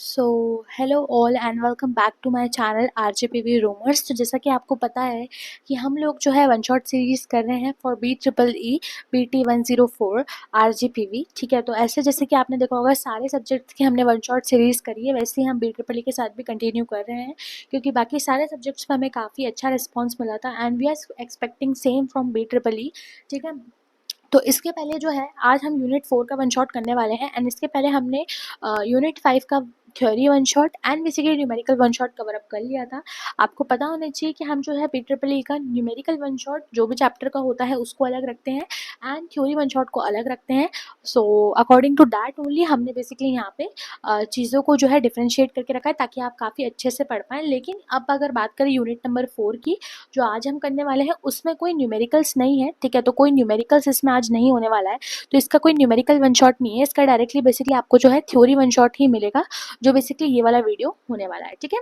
So hello all and welcome back to my channel RJPV rumours. तो जैसा कि आपको पता है कि हम लोग जो है वन शॉट सीरीज़ कर रहे हैं फॉर BEEE BT104 RJPV। ठीक है, तो ऐसे जैसे कि आपने देखा होगा सारे सब्जेक्ट्स की हमने वन शॉट सीरीज़ करी है, वैसे ही हम BEEE के साथ भी कंटिन्यू कर रहे हैं क्योंकि बाकी सारे सब्जेक्ट्स में हमें काफ़ी अच्छा रिस्पॉन्स मिला था and we are expecting same from BEEE। ठीक है, तो इसके पहले जो है आज हम यूनिट 4 का वन शॉट करने वाले हैं एंड इसके पहले हमने यूनिट 5 का theory one shot and basically numerical one shot cover up कर लिया था। आपको पता होना चाहिए कि हम जो है BEEE का न्यूमेरिकल वन शॉट जो भी चैप्टर का होता है उसको अलग रखते हैं एंड थ्योरी वन शॉट को अलग रखते हैं। So according to that only हमने बेसिकली यहाँ पे चीज़ों को जो है डिफ्रेंशिएट करके रखा है ताकि आप काफ़ी अच्छे से पढ़ पाएँ। लेकिन अब अगर बात करें यूनिट नंबर 4 की जो आज हम करने वाले हैं उसमें कोई न्यूमेरिकल्स नहीं है। ठीक है, तो कोई न्यूमेरिकल्स इसमें आज नहीं होने वाला है, तो इसका कोई न्यूमेरिकल वन शॉट नहीं है। इसका डायरेक्टली बेसिकली आपको जो है थ्योरी वन शॉट ही मिलेगा जो बेसिकली ये वाला वीडियो होने वाला है। ठीक है,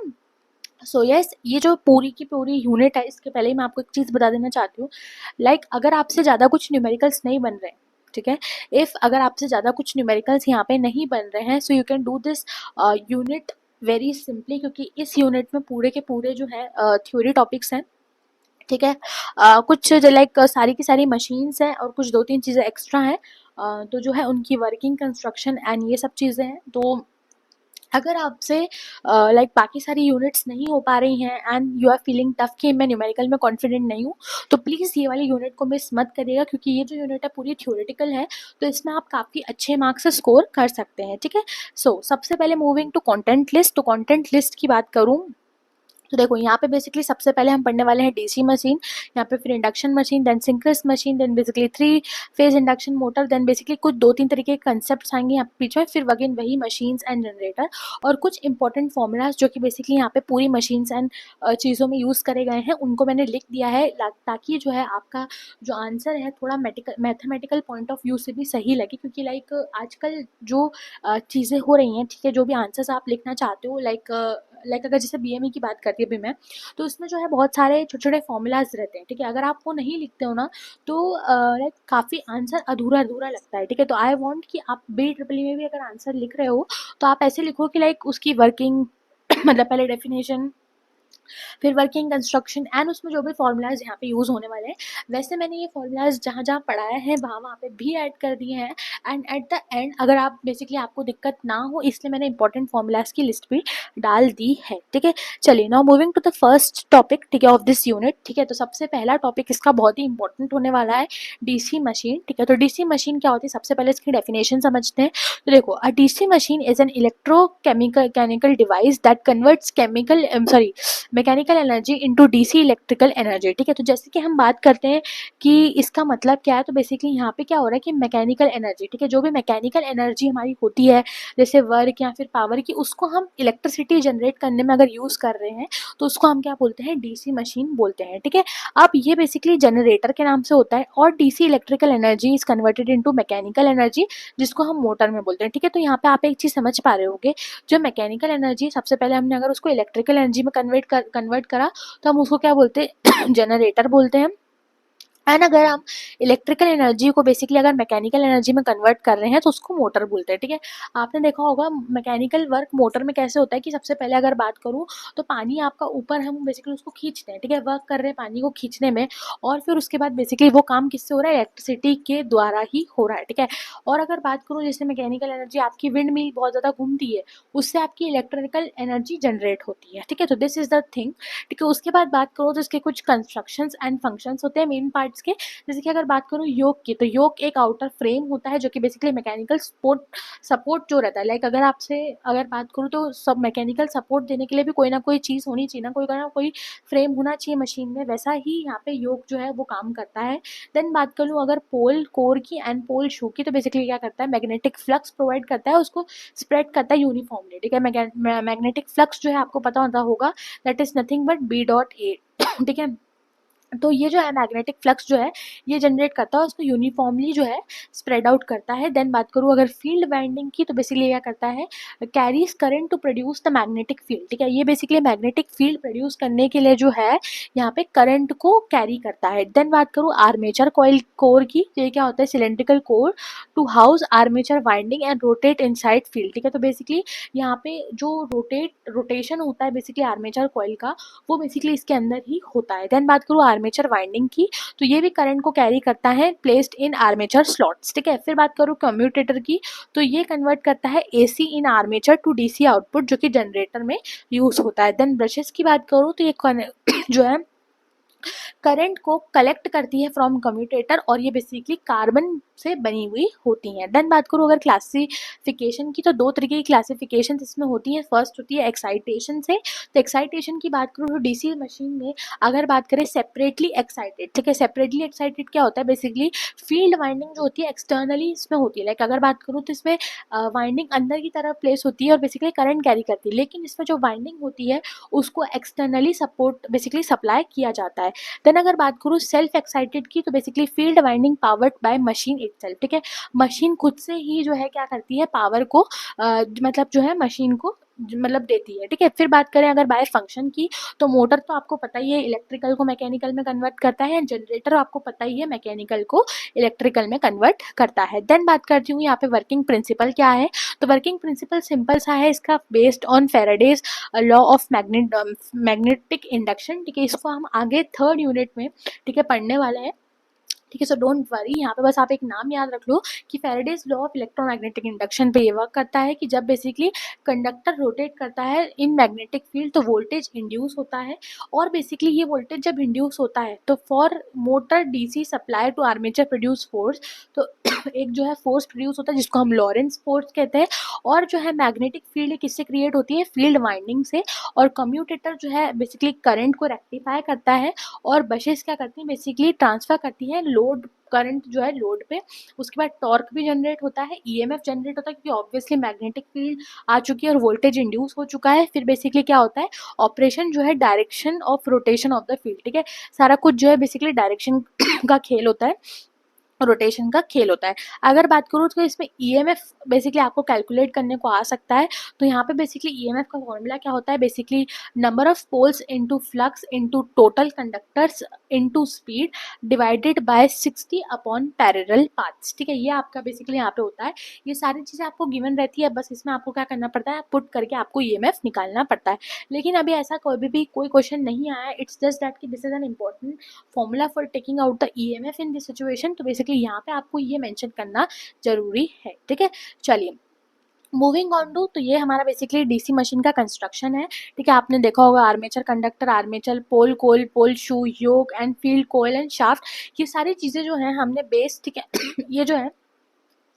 सो यस ये जो पूरी की पूरी यूनिट है इसके पहले ही मैं आपको एक चीज़ बता देना चाहती हूँ। अगर आपसे ज़्यादा कुछ न्यूमेरिकल्स नहीं बन रहे, ठीक है, इफ़ अगर आपसे ज़्यादा कुछ न्यूमेरिकल्स यहाँ पे नहीं बन रहे हैं so you can do this unit very simply, क्योंकि इस यूनिट में पूरे के पूरे जो है थ्योरी टॉपिक्स हैं। ठीक है, कुछ सारी की सारी मशीन्स हैं और कुछ 2-3 चीज़ें एक्स्ट्रा हैं, तो जो है उनकी वर्किंग कंस्ट्रक्शन एंड ये सब चीज़ें हैं। तो अगर आपसे बाकी सारी यूनिट्स नहीं हो पा रही हैं and you are feeling tough कि मैं न्यूमेरिकल में कॉन्फिडेंट नहीं हूँ, तो प्लीज़ ये वाली यूनिट को मिस मत करिएगा क्योंकि ये जो यूनिट है पूरी थ्योरेटिकल है, तो इसमें आप काफ़ी अच्छे मार्क्स स्कोर कर सकते हैं। ठीक है, सो सबसे पहले मूविंग टू कंटेंट लिस्ट। तो कंटेंट लिस्ट की बात करूँ तो देखो यहाँ पे बेसिकली सबसे पहले हम पढ़ने वाले हैं डीसी मशीन, यहाँ पे फिर induction machine, then synchronous machine, then basically 3 phase induction motor, then basically कुछ 2-3 तरीके के कंसेप्ट्स आएंगे यहाँ पीछे, फिर अगेन वही मशीन्स एंड जनरेटर और कुछ इंपॉर्टेंट फॉर्मूलाज जो कि बेसिकली यहाँ पे पूरी मशीन्स एंड चीज़ों में यूज़ करे गए हैं उनको मैंने लिख दिया है ताकि जो है आपका जो आंसर है थोड़ा मैथमेटिकल पॉइंट ऑफ व्यू से भी सही लगे, क्योंकि आजकल जो चीज़ें हो रही हैं, ठीक है, जो भी आंसर्स आप लिखना चाहते हो अगर जैसे BME की बात करती है अभी मैं, तो इसमें जो है बहुत सारे छोटे छोटे फॉर्मूलाज रहते हैं। ठीक है, अगर आप वो नहीं लिखते हो ना तो काफ़ी आंसर अधूरा अधूरा लगता है। ठीक है, तो आई वांट कि आप BEEE में भी अगर आंसर लिख रहे हो तो आप ऐसे लिखो कि उसकी वर्किंग मतलब पहले डेफिनेशन, फिर वर्किंग कंस्ट्रक्शन एंड उसमें जो भी फॉर्मूलाज यहाँ पे यूज़ होने वाले हैं, वैसे मैंने ये फॉर्मूलाज जहाँ जहाँ पढ़ाया है वहाँ वहाँ पे भी ऐड कर दिए हैं। एंड एट द एंड अगर आप बेसिकली आपको दिक्कत ना हो इसलिए मैंने इंपॉर्टेंट फॉर्मूलाज की लिस्ट भी डाल दी है। ठीक है, चलिए now moving to the first topic, ठीक है, ऑफ दिस यूनिट। ठीक है, तो सबसे पहला टॉपिक इसका बहुत ही इंपॉर्टेंट होने वाला है, डीसी मशीन। ठीक है, तो डीसी मशीन क्या होती है सबसे पहले इसकी डेफिनेशन समझते हैं। तो देखो, a DC machine is an electrochemical device that converts mechanical energy into DC electrical energy. ठीक है, तो जैसे कि हम बात करते हैं कि इसका मतलब क्या है, तो बेसिकली यहाँ पे क्या हो रहा है कि मैकेनिकल एनर्जी, ठीक है, जो भी मैकेनिकल एनर्जी हमारी होती है जैसे वर्क या फिर पावर की, उसको हम इलेक्ट्रिसिटी जनरेट करने में अगर यूज़ कर रहे हैं तो उसको हम क्या बोलते हैं, डीसी मशीन बोलते हैं। ठीक है, अब ये बेसिकली जनरेटर के नाम से होता है और DC electrical energy is converted into mechanical energy जिसको हम मोटर में बोलते हैं। ठीक है, तो यहाँ पे आप एक चीज़ समझ पा रहे होंगे, जो मैकेनिकल एनर्जी सबसे पहले हमने अगर उसको इलेक्ट्रिकल एनर्जी में कन्वर्ट करा तो हम उसको क्या बोलते हैं जनरेटर बोलते हैं। एंड अगर हम इलेक्ट्रिकल एनर्जी को बेसिकली अगर मैकेनिकल एनर्जी में कन्वर्ट कर रहे हैं तो उसको मोटर बोलते हैं। ठीक है, आपने देखा होगा मैकेनिकल वर्क मोटर में कैसे होता है कि सबसे पहले अगर बात करूँ तो पानी आपका ऊपर हम बेसिकली उसको खींचते हैं। ठीक है, वर्क कर रहे हैं पानी को खींचने में और फिर उसके बाद बेसिकली वो काम किससे हो रहा है, इलेक्ट्रिसिटी के द्वारा ही हो रहा है। ठीक है, और अगर बात करूँ जैसे मैकेनिकल एनर्जी आपकी विंड मिल बहुत ज़्यादा घूमती है, उससे आपकी इलेक्ट्रिकल एनर्जी जनरेट होती है। ठीक है, तो दिस इज द थिंग। ठीक है, उसके बाद बात करो तो इसके कुछ कंस्ट्रक्शंस एंड फंक्शंस होते हैं मेन पार्ट्स के। जैसे कि अगर बात करूँ योक की, तो योक एक आउटर फ्रेम होता है जो कि बेसिकली मैकेनिकल सपोर्ट जो रहता है, अगर बात करूँ तो सब मैकेनिकल सपोर्ट देने के लिए भी कोई ना कोई चीज़ होनी चाहिए ना कोई फ्रेम होना चाहिए मशीन में, वैसा ही यहाँ पे योक जो है वो काम करता है। देन बात कर लूँ अगर पोल कोर की एंड पोल शू की, तो बेसिकली क्या करता है, मैग्नेटिक फ्लक्स प्रोवाइड करता है, उसको स्प्रेड करता है यूनिफॉर्मली। ठीक है, मैग्नेटिक फ्लक्स जो है आपको पता होता होगा that is nothing but B.A। ठीक है, तो ये जो है मैग्नेटिक फ्लक्स जो है ये जनरेट करता है, उसको यूनिफॉर्मली जो है स्प्रेड आउट करता है। देन बात करूँ अगर फील्ड वाइंडिंग की, तो बेसिकली क्या करता है, carries current to produce the magnetic field, ठीक है। ये बेसिकली मैग्नेटिक फील्ड प्रोड्यूस करने के लिए जो है यहाँ पे करंट को कैरी करता है। देन बात करूँ आर्मेचर कॉइल कोर की, तो ये क्या होता है, cylindrical core to house armature winding and rotate inside field, ठीक है। तो बेसिकली यहाँ पे जो रोटेशन होता है बेसिकली आर्मेचर कॉइल का, वो बेसिकली इसके अंदर ही होता है। देन बात करूँ आर्मेचर वाइंडिंग की, तो ये भी करंट को कैरी करता है प्लेस्ड इन आर्मेचर स्लॉट्स, ठीक है। फिर बात करूँ कम्यूटेटर की, तो ये कन्वर्ट करता है AC in armature to DC output, जो कि जनरेटर में यूज होता है। देन ब्रशेस की बात करूँ तो ये जो है करंट को कलेक्ट करती है फ्रॉम कम्यूटेटर, और ये बेसिकली कार्बन से बनी हुई होती हैं। देन बात करूँ अगर क्लासिफिकेशन की, तो दो तरीके की क्लासिफिकेशन इसमें होती है। फर्स्ट होती है एक्साइटेशन से, तो एक्साइटेशन की बात करूँ तो डीसी मशीन में अगर बात करें सेपरेटली एक्साइटेड, ठीक है। सेपरेटली एक्साइटेड क्या होता है, बेसिकली फील्ड वाइंडिंग जो होती है एक्सटर्नली इसमें होती है। लाइक अगर बात करूँ तो इसमें वाइंडिंग अंदर की तरफ प्लेस होती है और बेसिकली करंट कैरी करती है, लेकिन इसमें जो वाइंडिंग होती है उसको एक्सटर्नली सपोर्ट बेसिकली सप्लाई किया जाता है। देन अगर बात करूँ सेल्फ एक्साइटेड की, तो basically field winding powered by machine itself, ठीक है। मशीन खुद से ही जो है क्या करती है, पावर को मतलब जो है मशीन को मतलब देती है, ठीक है। फिर बात करें अगर बाय फंक्शन की, तो मोटर तो आपको पता ही है इलेक्ट्रिकल को मैकेनिकल में कन्वर्ट करता है, जनरेटर आपको पता ही है मैकेनिकल को इलेक्ट्रिकल में कन्वर्ट करता है। देन बात करती हूँ यहाँ पे वर्किंग प्रिंसिपल क्या है, तो वर्किंग प्रिंसिपल सिंपल सा है इसका, based on Faraday's law of magnetic induction, ठीक है। इसको हम आगे थर्ड यूनिट में, ठीक है, पढ़ने वाले हैं, ठीक है। सो डोंट वरी, यहाँ पे बस आप एक नाम याद रख लो कि Faraday's law of electromagnetic induction पे ये वर्क करता है कि जब बेसिकली कंडक्टर रोटेट करता है इन मैग्नेटिक फील्ड, तो वोल्टेज इंड्यूस होता है, और बेसिकली ये वोल्टेज जब इंड्यूस होता है तो for motor DC supply to armature produce force, तो एक जो है फोर्स प्रोड्यूस होता है जिसको हम लॉरेंस फोर्स कहते हैं, और जो है मैग्नेटिक फील्ड किससे क्रिएट होती है, फील्ड वाइंडिंग से, और कम्यूटेटर जो है बेसिकली करंट को रेक्टिफाई करता है, और बसेस क्या करती हैं, बेसिकली ट्रांसफर करती हैं लोड करंट जो है लोड पे। उसके बाद टॉर्क भी जनरेट होता है, ईएमएफ जनरेट होता है, क्योंकि ऑब्वियसली मैग्नेटिक फील्ड आ चुकी है और वोल्टेज इंड्यूस हो चुका है। फिर बेसिकली क्या होता है, ऑपरेशन जो है direction of rotation of the field, ठीक है। सारा कुछ जो है बेसिकली डायरेक्शन का खेल होता है, रोटेशन का खेल होता है। अगर बात करूँ तो इसमें ईएमएफ बेसिकली आपको कैलकुलेट करने को आ सकता है, तो यहाँ पे बेसिकली ईएमएफ का फॉर्मूला क्या होता है, basically number of poles into flux into total conductors into speed divided by 60 upon parallel paths, ठीक है। ये आपका बेसिकली यहाँ पे होता है। ये सारी चीज़ें आपको गिवन रहती है, बस इसमें आपको क्या करना पड़ता है, पुट करके आपको ईएमएफ निकालना पड़ता है। लेकिन अभी ऐसा कोई भी कोई क्वेश्चन नहीं आया, इट्स जस्ट दैट कि this is an important formula for taking out the EMF in this situation, तो बेसिकली यहाँ पे आपको ये मेंशन करना जरूरी है, ठीक है। चलिए मूविंग ऑन टू, तो ये हमारा बेसिकली डीसी मशीन का कंस्ट्रक्शन है, ठीक है। आपने देखा होगा armature conductor, armature pole, coil, pole shoe, yoke and field, coil and shaft, ये सारी चीज़ें जो हैं हमने बेस, ठीक है ये जो है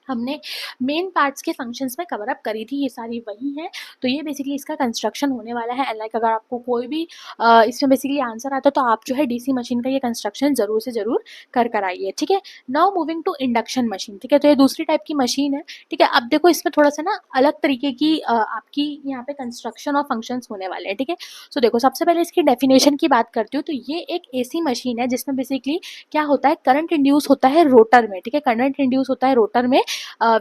हमने मेन पार्ट्स के फंक्शंस में कवर अप करी थी, ये सारी वही हैं। तो ये बेसिकली इसका कंस्ट्रक्शन होने वाला है। लाइक अगर आपको कोई भी इसमें बेसिकली आंसर आता है तो आप जो है डीसी मशीन का ये कंस्ट्रक्शन ज़रूर से ज़रूर कर आइए, ठीक है। Now moving to induction machine, ठीक है। तो ये दूसरी टाइप की मशीन है, ठीक है। अब देखो इसमें थोड़ा सा ना अलग तरीके की आपकी यहाँ पे कंस्ट्रक्शन और फंक्शंस होने वाले हैं, ठीक है। सो देखो सबसे पहले इसकी डेफिनेशन की बात करती हूँ, तो ये एक एसी मशीन है जिसमें बेसिकली क्या होता है, करंट इंड्यूस होता है रोटर में, ठीक है। करंट इंड्यूस होता है रोटर में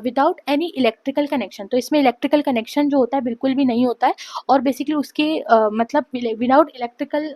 विदाउट एनी इलेक्ट्रिकल कनेक्शन, तो इसमें इलेक्ट्रिकल कनेक्शन जो होता है बिल्कुल भी नहीं होता है, और बेसिकली उसके मतलब विदाउट इलेक्ट्रिकल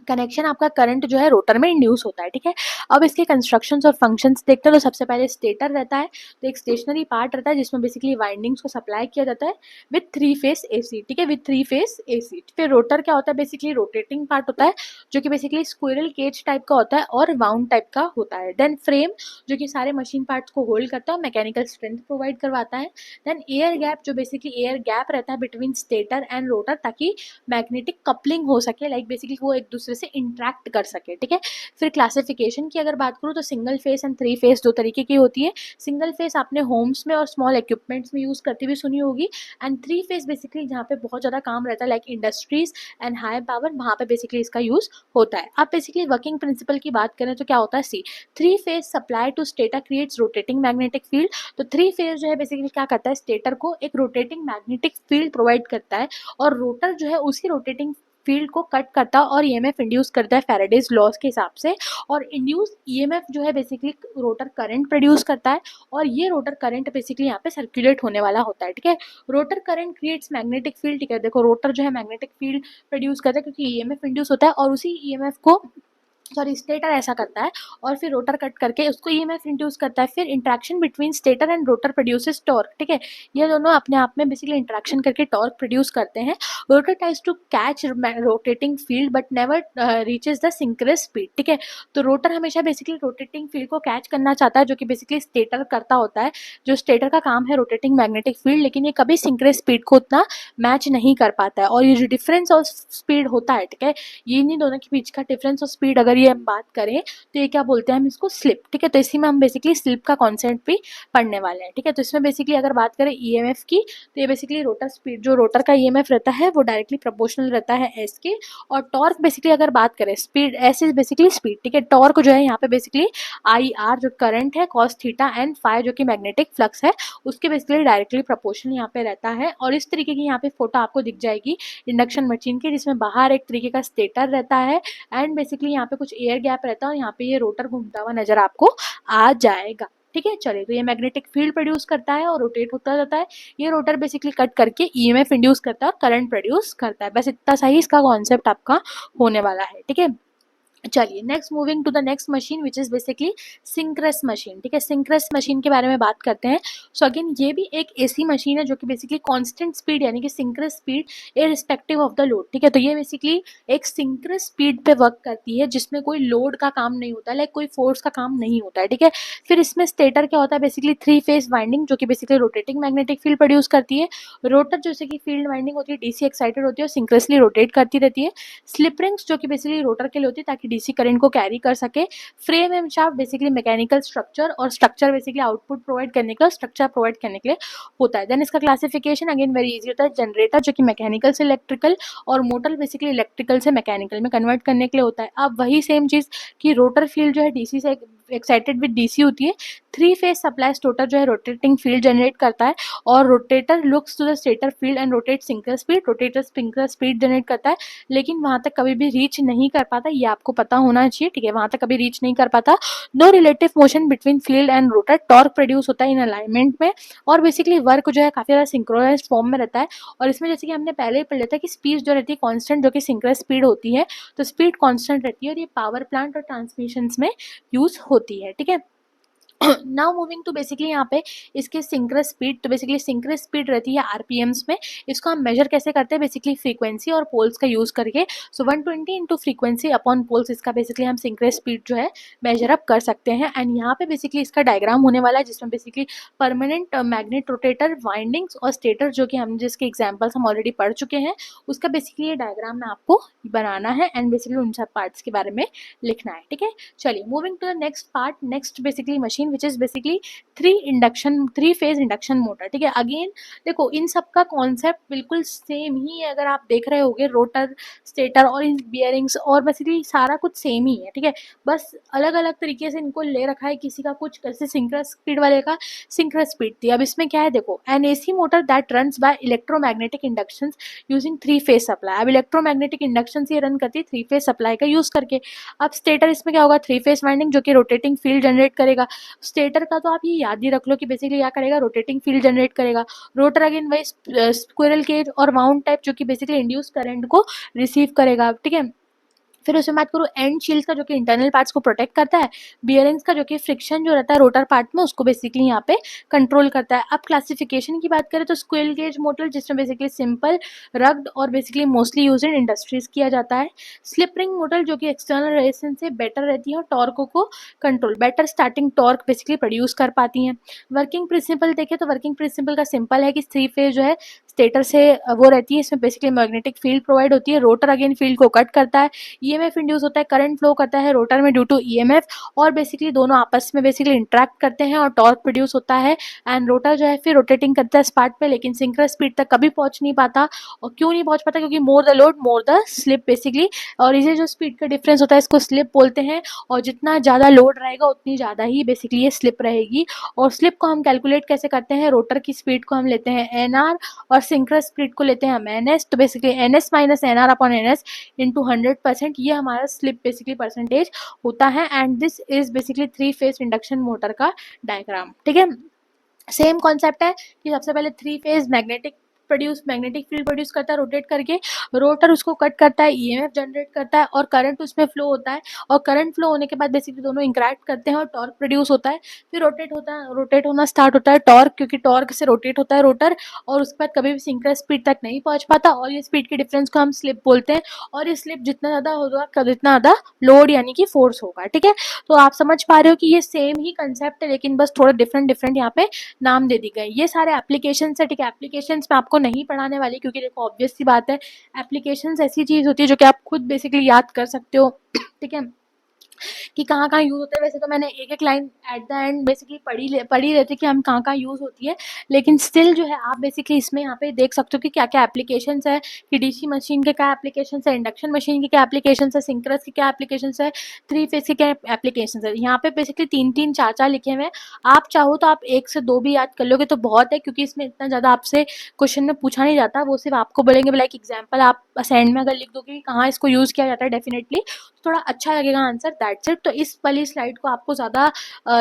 कनेक्शन आपका करंट जो है रोटर में इंड्यूस होता है, ठीक है। अब इसके कंस्ट्रक्शंस और फंक्शंस देखते हैं, तो सबसे पहले स्टेटर रहता है, तो एक स्टेशनरी पार्ट रहता है जिसमें बेसिकली वाइंडिंग्स को सप्लाई किया जाता है विथ 3 फेस एसी, ठीक है, विथ 3 फेस एसी। फिर रोटर क्या होता है, बेसिकली रोटेटिंग पार्ट होता है जो कि बेसिकली स्क्विरल केज टाइप का होता है और वाउंड टाइप का होता है। देन फ्रेम जो कि सारे मशीन पार्ट्स को होल्ड करता है, मैकेनिकल स्ट्रेंथ प्रोवाइड करवाता है। देन एयर गैप, जो बेसिकली एयर गैप रहता है बिटवीन स्टेटर एंड रोटर, ताकि मैग्नेटिक कपलिंग हो सके, लाइक बेसिकली वो एक दूसरे से इंटरेक्ट कर सके, ठीक है। फिर क्लासिफिकेशन की अगर बात करूँ तो सिंगल फेस एंड 3 फेस दो तरीके की होती है। सिंगल फेस आपने होम्स में और स्मॉल इक्विपमेंट्स में यूज़ करती हुई सुनी होगी, एंड 3 फेस बेसिकली जहाँ पे बहुत ज़्यादा काम रहता है like industries and high power, वहाँ पे बेसिकली इसका यूज़ होता है। अब बेसिकली वर्किंग प्रिंसिपल की बात करें तो क्या होता है, see 3 phase supply to stator creates rotating magnetic field, तो 3 फेस जो है बेसिकली क्या करता है, स्टेटर को एक रोटेटिंग मैग्नेटिक फील्ड प्रोवाइड करता है, और रोटर जो है उसी रोटेटिंग फील्ड को कट करता है और ईएमएफ इंड्यूस करता है फैराडेज लॉज के हिसाब से। और इंड्यूस ईएमएफ जो है बेसिकली रोटर करंट प्रोड्यूस करता है और ये रोटर करंट बेसिकली यहाँ पे सर्कुलेट होने वाला होता है, ठीक है। Rotor current creates magnetic field, ठीक है। देखो रोटर जो है मैग्नेटिक फील्ड प्रोड्यूस करता है क्योंकि ईएमएफ इंड्यूस होता है और उसी ईएमएफ को स्टेटर ऐसा करता है और फिर रोटर कट करके उसको ईएमएफ इंड्यूस करता है। फिर interaction between stator and rotor produces torque, ठीक है। ये दोनों अपने आप में बेसिकली इंटरेक्शन करके टॉर्क प्रोड्यूस करते हैं। Rotor tries to catch rotating field but never reaches the synchronous speed, ठीक है। तो रोटर हमेशा बेसिकली रोटेटिंग फील्ड को कैच करना चाहता है जो कि बेसिकली स्टेटर करता होता है। जो स्टेटर का काम है रोटेटिंग मैग्नेटिक फील्ड, लेकिन ये कभी सिंक्रोनस स्पीड को उतना मैच नहीं कर पाता है। और ये जो डिफरेंस ऑफ स्पीड होता है, ठीक है, ये इन्हीं दोनों के बीच का डिफरेंस ऑफ स्पीड अगर ये हम बात करें तो ये क्या बोलते हैं हम इसको स्लिप, ठीक है। तो इसी में हम बेसिकली स्लिप का कॉन्सेप्ट भी पढ़ने वाले हैं, ठीक है। तो इसमें बेसिकली अगर बात करें ईएमएफ की तो ये बेसिकली रोटर स्पीड, जो रोटर का ईएमएफ रहता है वो डायरेक्टली प्रोपोर्शनल रहता है एस के। और टॉर्क बेसिकली अगर बात करें speed, S is basically speed, ठीक है। टॉर्क जो है यहाँ पे बेसिकली आई आर जो करंट है कॉस थीटा एंड फाई जो कि मैग्नेटिक फ्लक्स है उसके बेसिकली डायरेक्टली प्रोपोर्शनल यहाँ पे रहता है। और इस तरीके की यहाँ पे फोटो आपको दिख जाएगी इंडक्शन मशीन की, जिसमें बाहर एक तरीके का स्टेटर रहता है एंड बेसिकली यहाँ पे कुछ एयर गैप रहता है और यहाँ पे ये रोटर घूमता हुआ नजर आपको आ जाएगा, ठीक है। चलिए, तो ये मैग्नेटिक फील्ड प्रोड्यूस करता है और रोटेट होता जाता है। ये रोटर बेसिकली कट करके ईएमएफ इंड्यूस करता है और करंट प्रोड्यूस करता है। बस इतना सा ही इसका कॉन्सेप्ट आपका होने वाला है, ठीक है। चलिए, next moving to the next machine which is basically synchronous machine, ठीक है। सिंक्रोनस मशीन के बारे में बात करते हैं। सो अगेन ये भी एक एसी मशीन है जो कि बेसिकली कांस्टेंट स्पीड यानी कि synchronous speed irrespective of the load, ठीक है। तो ये बेसिकली एक सिंक्रोनस स्पीड पे वर्क करती है जिसमें कोई लोड का काम नहीं होता, लाइक कोई फोर्स का काम नहीं होता है, ठीक है। फिर इसमें स्टेटर क्या होता है बेसिकली 3 फेज वाइंडिंग जो कि basically rotating magnetic field produce करती है। रोटर जैसे कि फील्ड वाइंडिंग होती है डीसी एक्साइटेड होती है और सिंक्रोनसली रोटेट करती रहती है। स्लिप रिंग्स जो कि बेसिकली रोटर के लिए होती है ताकि डीसी करंट को कैरी कर सके। Frame and shaft basically mechanical structure, और स्ट्रक्चर बेसिकली आउटपुट प्रोवाइड करने के लिए, स्ट्रक्चर प्रोवाइड करने के लिए होता है। देन इसका क्लासिफिकेशन अगेन वेरी इजी होता है। जनरेटर जो कि मैकेनिकल से इलेक्ट्रिकल और मोटर बेसिकली इलेक्ट्रिकल से मैकेनिकल में कन्वर्ट करने के लिए होता है। अब वही सेम चीज़ कि रोटर फील्ड जो है डीसी से एक्साइटेड विद डीसी होती है। 3 फेज सप्लाई स्टोटर जो है रोटेटिंग फील्ड जनरेट करता है और rotator looks to the stator field and rotate synchronous speed, rotator synchronous speed generate करता है लेकिन वहां तक कभी भी रीच नहीं कर पाता, ये आपको पता होना चाहिए, ठीक है। वहां तक कभी रीच नहीं कर पाता। No relative motion between field and rotor, torque produce होता है इन अलाइनमेंट में और बेसिकली वर्क जो है काफी ज्यादा सिंक्रोनाइज फॉर्म में रहता है। और इसमें जैसे कि हमने पहले ही पढ़ लिया था कि स्पीड जो रहती है कांस्टेंट जो कि सिंक्रोनस स्पीड होती है, तो स्पीड कांस्टेंट रहती है और ये पावर प्लांट और ट्रांसमिशन में यूज होती है, ठीक है। नाउ मूविंग टू बेसिकली यहाँ पे इसके सिंक्रोनस स्पीड, तो बेसिकली सिंक्रोनस स्पीड रहती है आरपीएम्स में। इसको हम मेजर कैसे करते हैं बेसिकली फ्रीक्वेंसी और पोल्स का यूज करके। सो 120 इंटू फ्रीक्वेंसी अपॉन पोल्स, इसका बेसिकली हम सिंक्रोनस स्पीड जो है मेजर अप कर सकते हैं। एंड यहाँ पे बेसिकली इसका डायग्राम होने वाला है जिसमें basically permanent magnet rotator, windings और स्टेटर जो कि हम जिसके एग्जाम्पल्स हम ऑलरेडी पढ़ चुके हैं उसका बेसिकली ये डायग्राम में आपको बनाना है एंड बेसिकली उन सब पार्ट्स के बारे में लिखना है, ठीक है। चलिए, moving to the next part, next basically machine which is basically 3 phase induction motor, ठीक है। अगेन देखो इन सब का कॉन्सेप्ट बिल्कुल सेम ही है, अगर आप देख रहे होगे रोटर, स्टेटर और इन बियरिंग्स और बेसिकली सारा कुछ सेम ही है, ठीक है। बस अलग अलग तरीके से इनको ले रखा है, किसी का कुछ कैसे सिंक्रोनस स्पीड वाले का सिंक्रोनस स्पीड थी। अब इसमें क्या है देखो, an AC motor that runs by electromagnetic induction using 3 phase supply. अब इलेक्ट्रोमैग्नेटिक इंडक्शन से रन करती है 3 फेज सप्लाई का यूज करके। अब स्टेटर इसमें क्या होगा, 3 फेज वाइंडिंग जो कि रोटेटिंग फील्ड जनरेट करेगा। स्टेटर का तो आप ये याद ही रख लो कि बेसिकली क्या करेगा, रोटेटिंग फील्ड जनरेट करेगा। रोटर अगेन वही स्क्विरल केज और वाउंड टाइप जो कि बेसिकली इंड्यूस करंट को रिसीव करेगा, ठीक है। फिर उसमें बात करूँ एंड शील्ड का जो कि इंटरनल पार्ट्स को प्रोटेक्ट करता है। बियरिंग्स का जो कि फ्रिक्शन जो रहता है रोटर पार्ट में उसको बेसिकली यहाँ पे कंट्रोल करता है। अब क्लासिफिकेशन की बात करें तो स्क्विरल केज मोटर जिसमें बेसिकली सिंपल, रग्ड और basically mostly use in industries किया जाता है। स्लिप रिंग मोटर जो कि एक्सटर्नल रेजिस्टेंस से बेटर रहती है और टॉर्क को control, better starting torque basically produce कर पाती हैं। वर्किंग प्रिंसिपल देखें तो वर्किंग प्रिंसिपल का सिंपल है कि 3 फेज जो है स्टेटर से वो रहती है, इसमें बेसिकली मैग्नेटिक फील्ड प्रोवाइड होती है। रोटर अगेन फील्ड को कट करता है, ईएमएफ इंड्यूस होता है, करंट फ्लो करता है रोटर में ड्यू टू ईएमएफ और बेसिकली दोनों आपस में बेसिकली इंटरेक्ट करते हैं और टॉर्क प्रोड्यूस होता है। एंड रोटर जो है फिर रोटेटिंग करता है स्पार्ट पे, लेकिन सिंक्रोनस स्पीड तक कभी पहुंच नहीं पाता। और क्यों नहीं पहुंच पाता, क्योंकि more the load more the slip basically, और इसे जो स्पीड का डिफरेंस होता है इसको स्लिप बोलते हैं। और जितना ज़्यादा लोड रहेगा उतनी ज़्यादा ही बेसिकली ये स्लिप रहेगी। और स्लिप को हम कैलकुलेट कैसे करते हैं, रोटर की स्पीड को हम लेते हैं एन आर और सिंक्रस स्पीड को लेते हैं हम ns, तो basically ns minus N R upon N S into 100%, ये हमारा स्लिप बेसिकली परसेंटेज होता है। And this is basically 3 phase induction motor का डायग्राम। ठीक है, सेम कॉन्सेप्ट है कि सबसे पहले 3 फेज मैग्नेटिक फील्ड प्रोड्यूस करता है रोटेट करके, रोटर उसको कट करता है, ईएमएफ जनरेट करता है और करंट उसमें फ्लो होता है, और करंट फ्लो होने के बाद बेसिकली दोनों इंटरैक्ट करते हैं और टॉर्क प्रोड्यूस होता है। फिर रोटेट होना स्टार्ट होता है टॉर्क, क्योंकि टॉर्क से रोटेट होता है रोटर, और उसके बाद कभी भी सिंक्रोनस स्पीड तक नहीं पहुंच पाता, और ये स्पीड के डिफरेंस को हम स्लिप बोलते हैं। और ये स्लिप जितना ज़्यादा होगा उतना ज़्यादा लोड यानी कि फोर्स होगा। ठीक है, तो आप समझ पा रहे हो कि ये सेम ही कंसेप्ट है, लेकिन बस थोड़ा डिफरेंट यहाँ पे नाम दे दी गई। ये सारे एप्लीकेशन है। ठीक है, एप्लीकेशंस में आपको नहीं पढ़ाने वाली, क्योंकि देखो ऑब्वियस सी बात है, एप्लीकेशंस ऐसी चीज होती है जो कि आप खुद बेसिकली याद कर सकते हो। ठीक है, कि कहाँ कहाँ यूज़ होता है। वैसे तो मैंने एक एक line at the end basically पढ़ी रहती है कि हम कहाँ कहाँ यूज़ होती है, लेकिन स्टिल जो है आप बेसिकली इसमें यहाँ पे देख सकते हो कि क्या क्या एप्लीकेशंस है, कि डीसी मशीन के क्या एप्लीकेशंस है, इंडक्शन मशीन के क्या एप्लीकेशंस है, सिंक्रस के क्या एप्लीकेशंस है, 3 फेज के क्या एप्लीकेशंस है। यहाँ पे बेसिकली 3 4 लिखे हुए हैं। आप चाहो तो आप 1 से 2 भी याद कर लोगे तो बहुत है, क्योंकि इसमें इतना ज़्यादा आपसे क्वेश्चन में पूछा नहीं जाता। वो सिर्फ आपको बोलेंगे लाइक एग्जाम्पल आप असाइनमेंट में अगर लिख दोगे कि कहाँ इसको यूज़ किया जाता है डेफिनेटली, थोड़ा अच्छा लगेगा आंसर, दैट्स इट। तो इस वाली स्लाइड को आपको ज़्यादा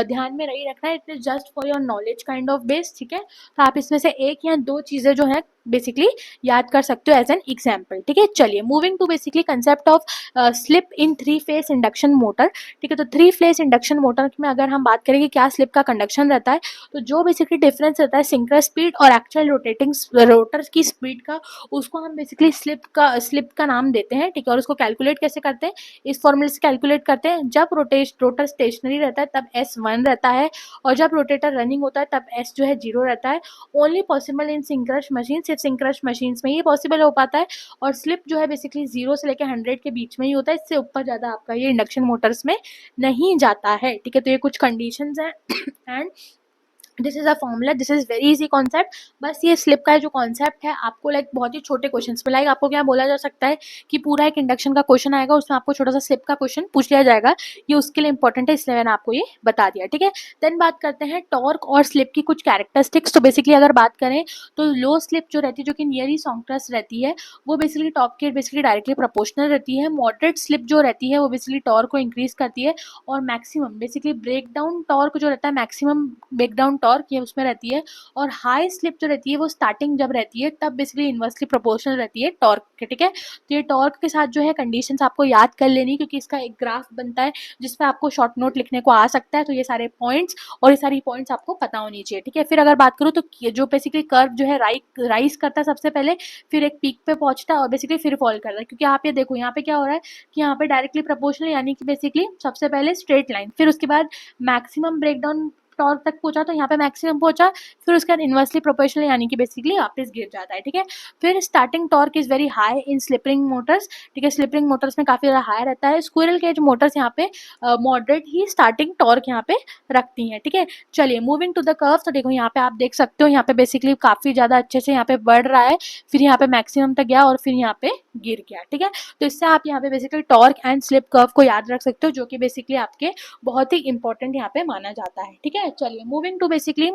ध्यान में नहीं रखना है, it is just for your knowledge kind of base. ठीक है, तो आप इसमें से एक या दो चीज़ें जो है बेसिकली याद कर सकते हो एज एन एग्जाम्पल। ठीक है, चलिए moving to basically concept of slip in 3 phase induction motor. ठीक है, तो 3 फेज इंडक्शन मोटर में अगर हम बात करें कि क्या स्लिप का कंडक्शन रहता है, तो जो बेसिकली डिफरेंस रहता है सिंक्रोनस स्पीड और एक्चुअल रोटेटिंग रोटर की स्पीड का, उसको हम बेसिकली स्लिप का नाम देते हैं। ठीक है, और उसको कैलकुलेट कैसे करते हैं, इस फॉर्मूले से कैलकुलेट करते हैं। जब रोटर स्टेशनरी रहता है तब S1 रहता है, और जब रोटेटर रनिंग होता है तब S जो है 0 रहता है। Only possible in synchronous machine, सिर्फ सिंक्रोनस मशीन्स में ही पॉसिबल हो पाता है। और स्लिप जो है बेसिकली 0 से लेकर 100 के बीच में ही होता है, इससे ऊपर ज़्यादा आपका ये इंडक्शन मोटर्स में नहीं जाता है। ठीक है, तो ये कुछ कंडीशंस हैं and this is a formula, this is very easy concept. बस ये स्लिप का जो कॉन्सेप्ट है आपको लाइक बहुत ही छोटे क्वेश्चन में, लाइक आपको क्या बोला जा सकता है कि पूरा एक इंडक्शन का क्वेश्चन आएगा, उसमें आपको छोटा सा स्लिप का क्वेश्चन पूछ लिया जाएगा, ये उसके लिए इंपॉर्टेंट है, इसलिए मैंने आपको ये बता दिया। ठीक है, देन बात करते हैं टॉर्क और स्लिप की कुछ कैरेक्टरिस्टिक्स। तो बेसिकली अगर बात करें तो लो स्लिप जो रहती है, जो कि नियर ही सॉन्क्रस रहती है, वो बेसिकली टॉप के बेसिकली डायरेक्टली प्रोपोर्शनल रहती है। मॉडरेट स्लिप जो रहती है वो बेसिकली टॉर्क को इंक्रीज करती है, और मैक्सिमम बेसिकली ब्रेकडाउन टॉर्क जो रहता है, मैक्सिमम ब्रेकडाउन टॉर्क ये उसमें रहती है। और हाई स्लिप जो रहती है वो स्टार्टिंग जब रहती है तब बेसिकली इनवर्सली प्रोपोर्शनल रहती है टॉर्क के। ठीक है, तो ये टॉर्क के साथ जो है कंडीशंस आपको याद कर लेनी, क्योंकि इसका एक ग्राफ बनता है जिसपे आपको शॉर्ट नोट लिखने को आ सकता है। तो ये सारे पॉइंट्स और ये सारी पॉइंट्स आपको पता होनी चाहिए। ठीक है, फिर अगर बात करूँ तो जो बेसिकली कर्व जो है राइज करता है सबसे पहले, फिर एक पीक पे पहुंचता है और बेसिकली फिर फॉल करता है। क्योंकि आप ये देखो यहाँ पे क्या हो रहा है कि यहाँ पे डायरेक्टली प्रोपोर्शनल यानी कि बेसिकली सबसे पहले स्ट्रेट लाइन, फिर उसके बाद मैक्सिमम ब्रेकडाउन टॉर्क तक पहुंचा तो यहाँ पे मैक्सिमम पहुंचा, फिर उसके बाद इनवर्सली प्रोपोर्शनल यानी कि बेसिकली वापस गिर जाता है। ठीक है, फिर starting torque is very high in slipping motors. ठीक है, स्लिपिंग मोटर्स में काफी ज्यादा हाई रहता है। स्क्विरल केज मोटर्स यहाँ पे मॉडरेट ही स्टार्टिंग टॉर्क यहाँ पे रखती हैं। ठीक है, चलिए मूविंग टू द कर्व। तो देखो यहाँ पे आप देख सकते हो, यहाँ पे बेसिकली काफी ज्यादा अच्छे से यहाँ पे बढ़ रहा है, फिर यहाँ पे मैक्सिमम तक गया और फिर यहाँ पे गिर गया। ठीक है, तो इससे आप यहाँ पे basically torque and slip curve को याद रख सकते हो, जो कि बेसिकली आपके बहुत ही इंपॉर्टेंट यहाँ पे माना जाता है। ठीक है, चलिए moving to basically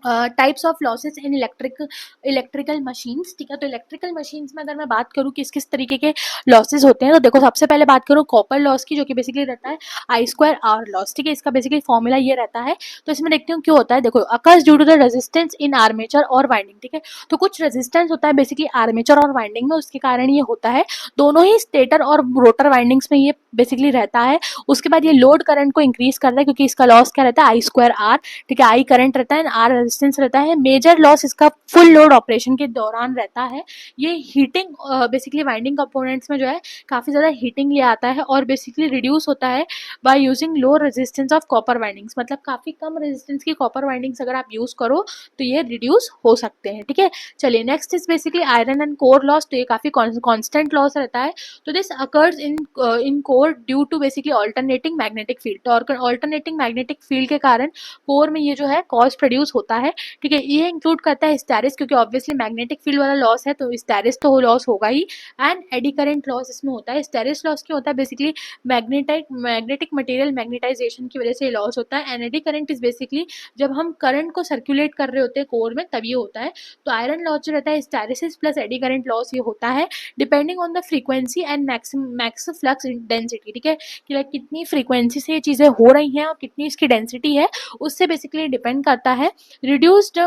types of losses in electrical machines. ठीक है, तो इलेक्ट्रिकल मशीन्स में अगर मैं बात करूँ किस किस तरीके के लॉसेस होते हैं, तो देखो सबसे पहले बात करूँ कॉपर लॉस की, जो कि बेसिकली रहता है I2R लॉस। ठीक है, इसका बेसिकली फॉर्मूला ये रहता है। तो इसमें देखते हैं क्यों होता है। देखो occurs due to the resistance in armature और वाइंडिंग। ठीक है, तो कुछ रेजिस्टेंस होता है बेसिकली आर्मेचर और वाइंडिंग में, उसके कारण ये होता है। दोनों ही स्टेटर और रोटर वाइंडिंग्स में ये बेसिकली रहता है। उसके बाद ये लोड करंट को इंक्रीज करता है, क्योंकि इसका लॉस क्या रहता है I2R। ठीक है, आई करंट रहता है, आर रेजिस्टेंस रहता है। मेजर लॉस इसका फुल लोड ऑपरेशन के दौरान रहता है। ये हीटिंग बेसिकली वाइंडिंग कंपोनेंट्स में जो है काफी ज्यादा हीटिंग ले आता है, और बेसिकली रिड्यूस होता है by using low resistance of copper windings. मतलब काफी कम रेजिस्टेंस की कॉपर वाइंडिंग्स अगर आप यूज करो तो ये रिड्यूस हो सकते हैं। ठीक है, चलिए next is basically iron and core loss. तो ये काफी कॉन्स्टेंट लॉस रहता है। तो this occurs in core due to basically alternating magnetic field. तो ऑल्टरनेटिंग मैग्नेटिक फील्ड के कारण कोर में ये जो है कॉज प्रोड्यूस होता है, ठीक है। ये इंक्लूड करता है हिस्टैरिस, क्योंकि ऑब्वियसली मैग्नेटिक फील्ड वाला लॉस है तो हिस्टैरिस तो लॉस होगा ही, एंड एडी करंट लॉस इसमें होता है। हिस्टैरिस लॉस क्या होता है, बेसिकली मैग्नेटिक मटेरियल मैग्नेटाइजेशन की वजह से ये लॉस होता है। And eddy current is basically जब हम करंट को सर्कुलेट कर रहे होते हैं कोर में तब ये होता है। तो आयरन लॉस जो रहता है hysteresis plus eddy current loss ये होता है depending on the frequency and max flux density, ठीक है, कि लाइक कितनी फ्रीक्वेंसी से ये चीज़ें हो रही हैं और कितनी इसकी डेंसिटी है उससे बेसिकली डिपेंड करता है। रिड्यूस्ड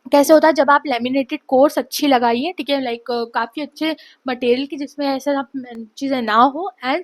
कैसे होता है, जब आप लेमिनेटेड कोर्स अच्छी लगाइए, ठीक है, लाइक काफ़ी अच्छे मटेरियल की जिसमें ऐसा आप चीज़ें ना हो, एंड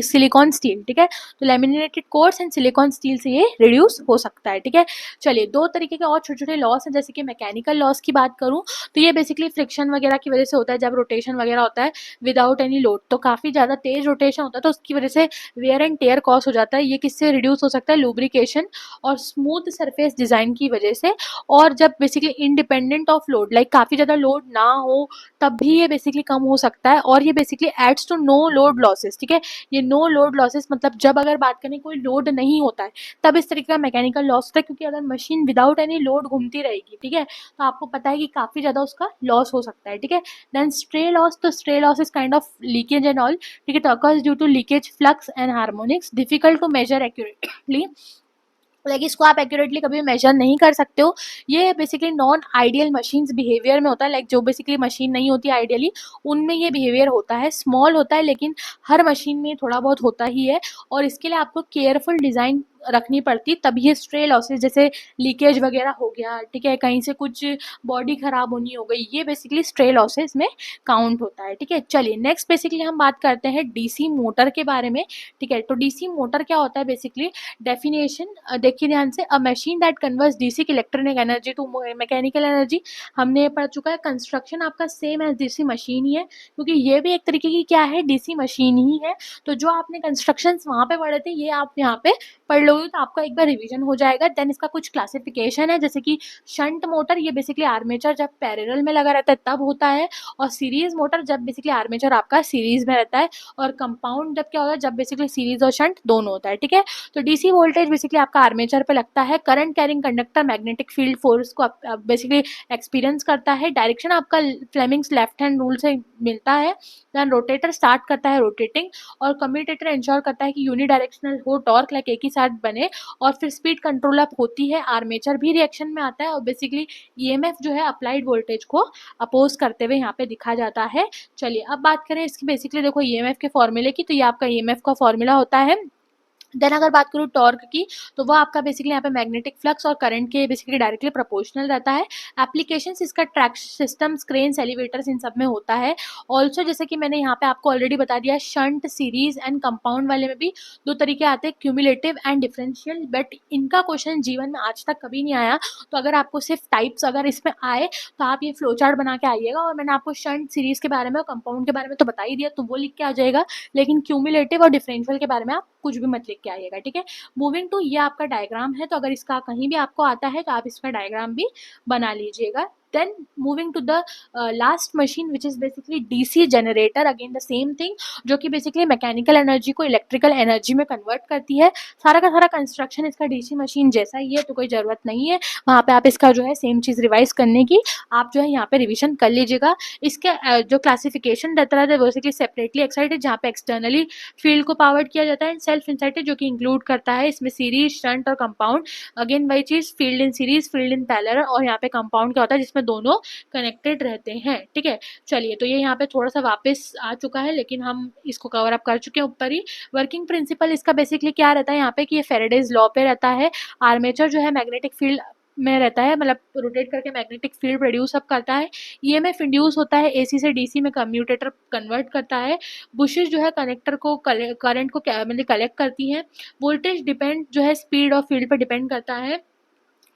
सिलिकॉन स्टील, ठीक है। तो laminated course and silicon steel से ये रिड्यूस हो सकता है, ठीक है। चलिए, दो तरीके के और छोटे छोटे लॉस हैं, जैसे कि मैकेनिकल लॉस की बात करूँ तो ये बेसिकली फ्रिक्शन वगैरह की वजह से होता है, जब रोटेशन वगैरह होता है विदाउट एनी लोड, तो काफ़ी ज़्यादा तेज रोटेशन होता है तो उसकी वजह से वेयर एंड टेयर कॉज हो जाता है। ये किससे रिड्यूस हो सकता है, लुब्रिकेशन और स्मूथ सरफेस डिज़ाइन की वजह से। और जब basically independent of load, like काफ़ी ज़्यादा लोड ना हो तब भी ये बेसिकली कम हो सकता है। और ये basically adds to no load losses, ठीक है। ये नो लोड लॉसेस मतलब जब अगर बात करें कोई लोड नहीं होता है तब इस तरीके का मैकेनिकल लॉस होता है, क्योंकि अगर मशीन विदाउट एनी लोड घूमती रहेगी, ठीक है, तो आपको पता है कि काफ़ी ज़्यादा उसका लॉस हो सकता है, ठीक है। देन स्ट्रे लॉस, तो stray loss is kind of leakage and all, ठीक है, तो occurs due to leakage, flux and harmonics, difficult to measure accurately, like इसको आप एक्यूरेटली कभी मेजर नहीं कर सकते हो। ये basically non ideal machines behaviour में होता है, लाइक जो बेसिकली मशीन नहीं होती आइडियली उनमें ये बिहेवियर होता है। स्मॉल होता है लेकिन हर मशीन में थोड़ा बहुत होता ही है, और इसके लिए आपको केयरफुल डिज़ाइन रखनी पड़ती, तभी ये स्ट्रे लॉसेस जैसे लीकेज वगैरह हो गया, ठीक है, कहीं से कुछ बॉडी खराब होनी हो गई, ये बेसिकली स्ट्रे लॉसेस में काउंट होता है, ठीक है। चलिए, नेक्स्ट बेसिकली हम बात करते हैं डीसी मोटर के बारे में, ठीक है। तो डीसी मोटर क्या होता है, बेसिकली डेफिनेशन देखिए ध्यान से, a machine that converts DC की electronic energy to mechanical energy. हमने पढ़ चुका है कंस्ट्रक्शन आपका सेम एज डीसी मशीन ही है, क्योंकि ये भी एक तरीके की क्या है, डीसी मशीन ही है। तो जो आपने कंस्ट्रक्शंस वहाँ पे पढ़े थे ये आप यहाँ पे पढ़ लोगे तो आपका एक बार रिवीजन हो जाएगा। देन इसका कुछ क्लासिफिकेशन है, जैसे कि शंट मोटर, ये बेसिकली आर्मेचर जब पैरेलल में लगा रहता है तब होता है, और सीरीज मोटर जब बेसिकली आर्मेचर आपका सीरीज में रहता है, और कंपाउंड जब क्या होता है, जब बेसिकली सीरीज और शंट दोनों होता है, ठीक है। तो डीसी वोल्टेज बेसिकली आपका आर्मेचर पे लगता है। Current carrying conductor magnetic field force को बेसिकली एक्सपीरियंस करता है। डायरेक्शन आपका फ्लेमिंग्स लेफ्ट हैंड रूल से मिलता है। देन रोटेटर स्टार्ट करता है रोटेटिंग, और कम्यूटेटर इंश्योर करता है कि यूनिडायरेक्शनल हो, टॉर्क लाइक एक ही साथ बने, और फिर स्पीड कंट्रोल अप होती है। आर्मेचर भी रिएक्शन में आता है, और बेसिकली ईएमएफ जो है अप्लाइड वोल्टेज को अपोज करते हुए यहाँ पे दिखा जाता है। चलिए, अब बात करें इसकी बेसिकली देखो ईएमएफ के फॉर्मूले की, तो ये आपका ईएमएफ का फॉर्मूला होता है। देन अगर बात करूँ टॉर्क की, तो वो आपका बेसिकली यहाँ पे मैग्नेटिक फ्लक्स और करंट के बेसिकली डायरेक्टली प्रोपोर्शनल रहता है। एप्लीकेशंस इसका ट्रैक सिस्टम्स, क्रेन्स, एलिवेटर्स इन सब में होता है। ऑल्सो जैसे कि मैंने यहाँ पे आपको ऑलरेडी बता दिया, शंट, सीरीज एंड कंपाउंड वाले में भी दो तरीके आते हैं, क्यूमुलेटिव एंड डिफरेंशियल, बट इनका क्वेश्चन जीवन में आज तक कभी नहीं आया। तो अगर आपको सिर्फ टाइप्स अगर इसमें आए तो आप ये फ्लो चार्ट बना के आइएगा, और मैंने आपको शंट, सीरीज के बारे में और कंपाउंड के बारे में तो बता ही दिया, तो वो लिख के आ जाएगा, लेकिन क्यूमुलेटिव और डिफरेंशियल के बारे में आप कुछ भी मत लिख के आइएगा, ठीक है। मूविंग टू, ये आपका डायग्राम है, तो अगर इसका कहीं भी आपको आता है तो आप इसका डायग्राम भी बना लीजिएगा। Then moving to the last machine which is basically DC generator, again the same thing, जो कि बेसिकली मैकेनिकल एनर्जी को इलेक्ट्रिकल एनर्जी में कन्वर्ट करती है। सारा का सारा कंस्ट्रक्शन इसका डीसी मशीन जैसा ही है, तो कोई ज़रूरत नहीं है वहाँ पे आप इसका जो है सेम चीज़ रिवाइज करने की, आप जो है यहाँ पे रिविजन कर लीजिएगा। इसके जो क्लासिफिकेशन रहता है बेसिकली सेपरेटली एक्साइटेड, जहाँ पे एक्सटर्नली फील्ड को पावर्ड किया जाता है, सेल्फ इंसाइटेड जो कि इंक्लूड करता है इसमें सीरीज, शंट और कंपाउंड। अगेन वही चीज़, field in series, field in parallel, और यहाँ पे कंपाउंड क्या होता है जिसमें दोनों कनेक्टेड रहते हैं, ठीक है। चलिए, तो ये यहाँ पे थोड़ा सा वापस आ चुका है, लेकिन हम इसको कवर अप कर चुके हैं ऊपर ही। वर्किंग प्रिंसिपल इसका बेसिकली क्या रहता है यहाँ पे, कि ये फेरेडेज लॉ पे रहता है। आर्मेचर जो है मैग्नेटिक फील्ड में रहता है, मतलब रोटेट करके मैग्नेटिक फील्ड प्रोड्यूस अप करता है। ईएमएफ इंड्यूस होता है, एसी से डीसी में कम्यूटेटर कन्वर्ट करता है। बुशेस जो है कनेक्टर को करंट को मतलब कलेक्ट करती हैं। वोल्टेज डिपेंड जो है स्पीड और फील्ड पर डिपेंड करता है।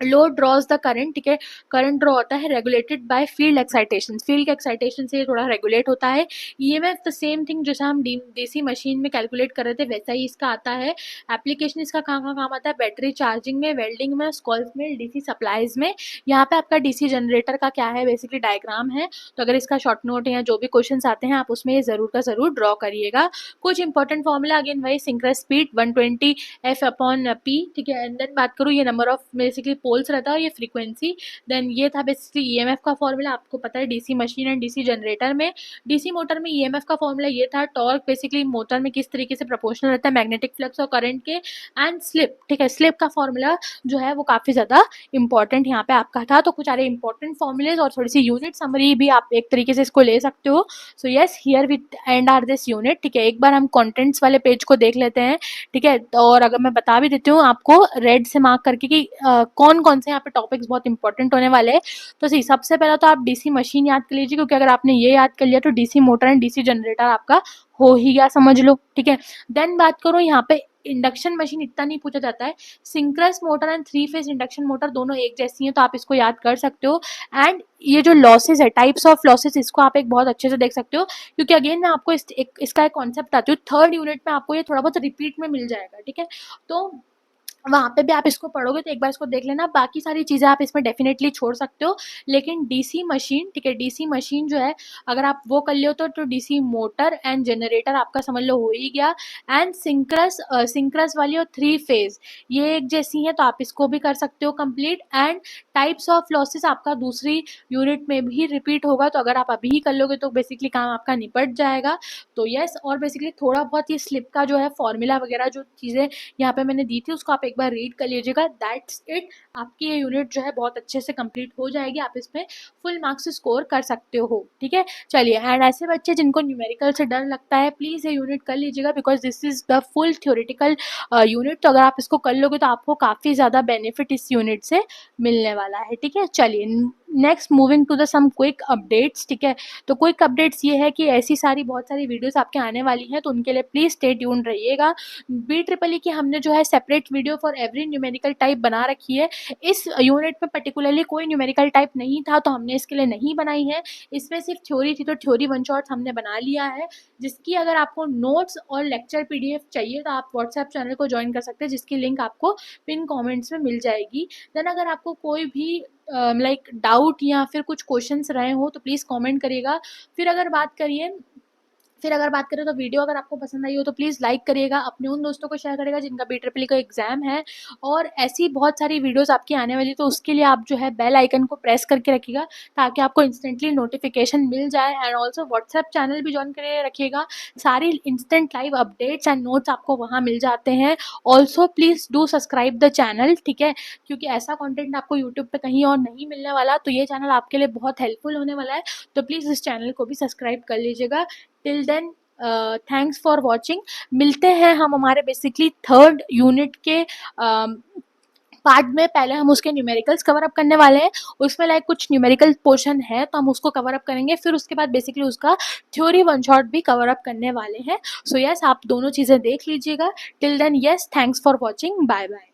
लोड ड्रॉज द करंट, ठीक है, करंट ड्रॉ होता है regulated by field excitation, field के एक्साइटेशन से थोड़ा रेगुलेट होता है। ईएमएफ द सेम थिंग, जैसा हम डीसी मशीन में कैलकुलेट कर रहे थे वैसा ही इसका आता है। एप्लीकेशन इसका कहाँ काम आता है, बैटरी चार्जिंग में, वेल्डिंग में, स्कॉल्फ में, डीसी सप्लाईज में। यहाँ पे आपका डीसी जनरेटर का क्या है बेसिकली डायग्राम है, तो अगर इसका शॉर्ट नोट है या जो भी क्वेश्चन आते हैं आप उसमें ये जरूर का जरूर ड्रॉ करिएगा। कुछ इंपॉर्टेंट फॉर्मूला, अगेन वही सिंक्रोनस स्पीड 120 F/P, ठीक है। एंड देन बात करूँ ये नंबर ऑफ बेसिकली पोल्स रहता है और ये फ्रीक्वेंसी। देन ये था बेसिकली ईएमएफ का फॉर्मूला, आपको पता है DC machine and DC generator में, डीसी मोटर में ईएमएफ का फॉर्मूला ये था, टॉर्क बेसिकली मोटर में किस तरीके से प्रोपोर्शनल रहता है मैग्नेटिक फ्लक्स और करंट के, एंड स्लिप, ठीक है, स्लिप का फॉर्मूला जो है वो काफ़ी ज़्यादा इंपॉर्टेंट यहाँ पे आपका था। तो कुछ सारे इंपॉर्टेंट फॉर्मूलेज और थोड़ी सी यूनिट समरी भी आप एक तरीके से इसको ले सकते हो। So yes, here we end are this unit, ठीक है। एक बार हम कंटेंट्स वाले पेज को देख लेते हैं, ठीक है। और अगर मैं बता भी देती हूँ आपको रेड से मार्क करके कि कौन कौन से यहाँ पे टॉपिक्स बहुत इंपॉर्टेंट होने वाले हैं। तो सी सबसे पहला तो आप डीसी मशीन याद कर लीजिए, क्योंकि अगर आपने ये याद कर लिया तो DC motor and DC generator आपका हो ही गया, समझ लो, ठीक है। देन बात करो यहाँ पे इंडक्शन मशीन, इतना नहीं पूछा जाता है। Synchronous motor and 3 phase induction motor दोनों एक जैसी हैं, तो आप इसको याद कर सकते हो। एंड ये जो लॉसेस है, टाइप्स ऑफ लॉसेस, इसको आप एक बहुत अच्छे से देख सकते हो, क्योंकि अगेन मैं आपको इसका एक कॉन्सेप्ट बताती हूँ। थर्ड यूनिट में आपको ये थोड़ा बहुत रिपीट में मिल जाएगा, ठीक है। तो वहाँ पे भी आप इसको पढ़ोगे तो एक बार इसको देख लेना, बाकी सारी चीज़ें आप इसमें डेफिनेटली छोड़ सकते हो। लेकिन डीसी मशीन, ठीक है, डीसी मशीन जो है अगर आप वो कर लियो तो डीसी मोटर एंड जनरेटर आपका समझ लो हो ही गया। एंड सिंक्रस वाली और 3 फेज ये एक जैसी है, तो आप इसको भी कर सकते हो complete. And types of losses आपका दूसरी यूनिट में भी रिपीट होगा, तो अगर आप अभी ही कर लोगे तो बेसिकली काम आपका निपट जाएगा। तो यस, और बेसिकली थोड़ा बहुत ये स्लिप का जो है फॉर्मूला वगैरह जो चीज़ें यहाँ पे मैंने दी थी उसको आप एक बार रीड कर लीजिएगा। दैट्स इट, आपकी ये यूनिट जो है बहुत अच्छे से कंप्लीट हो जाएगी, आप इसमें फुल मार्क्स स्कोर कर सकते हो, ठीक है। चलिए, एंड ऐसे बच्चे जिनको न्यूमेरिकल से डर लगता है प्लीज़ ये यूनिट कर लीजिएगा, because this is the full theoretical unit. तो अगर आप इसको कर लोगे तो आपको काफ़ी ज़्यादा बेनिफिट इस यूनिट से मिलने वाला है, ठीक है। चलिए, next moving to the some quick updates, ठीक है। तो क्विक अपडेट्स ये है कि ऐसी सारी बहुत सारी वीडियोस आपके आने वाली हैं, तो उनके लिए प्लीज़ स्टे ट्यून्ड रहिएगा। BEE की हमने जो है separate video for every numerical type बना रखी है। इस यूनिट में पर्टिकुलरली कोई न्यूमेरिकल टाइप नहीं था, तो हमने इसके लिए नहीं बनाई है। इसमें सिर्फ थ्योरी थी, तो थ्योरी वन शॉट्स हमने बना लिया है, जिसकी अगर आपको नोट्स और लेक्चर PDF चाहिए तो आप व्हाट्सएप चैनल को ज्वाइन कर सकते हैं, जिसकी लिंक आपको पिन कॉमेंट्स में मिल जाएगी। देन अगर आपको कोई भी लाइक डाउट या फिर कुछ क्वेश्चंस रहे हो तो प्लीज़ कमेंट करिएगा। फिर अगर बात करें तो वीडियो अगर आपको पसंद आई हो तो प्लीज़ लाइक करिएगा, अपने उन दोस्तों को शेयर करिएगा जिनका BEE का एग्ज़ाम है। और ऐसी बहुत सारी वीडियोस आपकी आने वाली, तो उसके लिए आप जो है बेल आइकन को प्रेस करके रखिएगा, ताकि आपको इंस्टेंटली नोटिफिकेशन मिल जाए। एंड ऑल्सो व्हाट्सएप चैनल भी ज्वाइन करके रखिएगा, सारी instant live updates and notes आपको वहाँ मिल जाते हैं। Also please do subscribe the channel, ठीक है, क्योंकि ऐसा कॉन्टेंट आपको यूट्यूब पर कहीं और नहीं मिलने वाला, तो ये चैनल आपके लिए बहुत हेल्पफुल होने वाला है। तो प्लीज़ इस चैनल को भी सब्सक्राइब कर लीजिएगा। Till then thanks for watching. मिलते हैं हम हमारे बेसिकली थर्ड यूनिट के पार्ट में। पहले हम उसके न्यूमेरिकल्स कवर अप करने वाले हैं, उसमें लाइक कुछ न्यूमेरिकल पोर्शन है तो हम उसको कवर अप करेंगे, फिर उसके बाद बेसिकली उसका थ्योरी वन शॉट भी कवर अप करने वाले हैं। सो यस, आप दोनों चीज़ें देख लीजिएगा। Till then yes, thanks for watching, bye bye.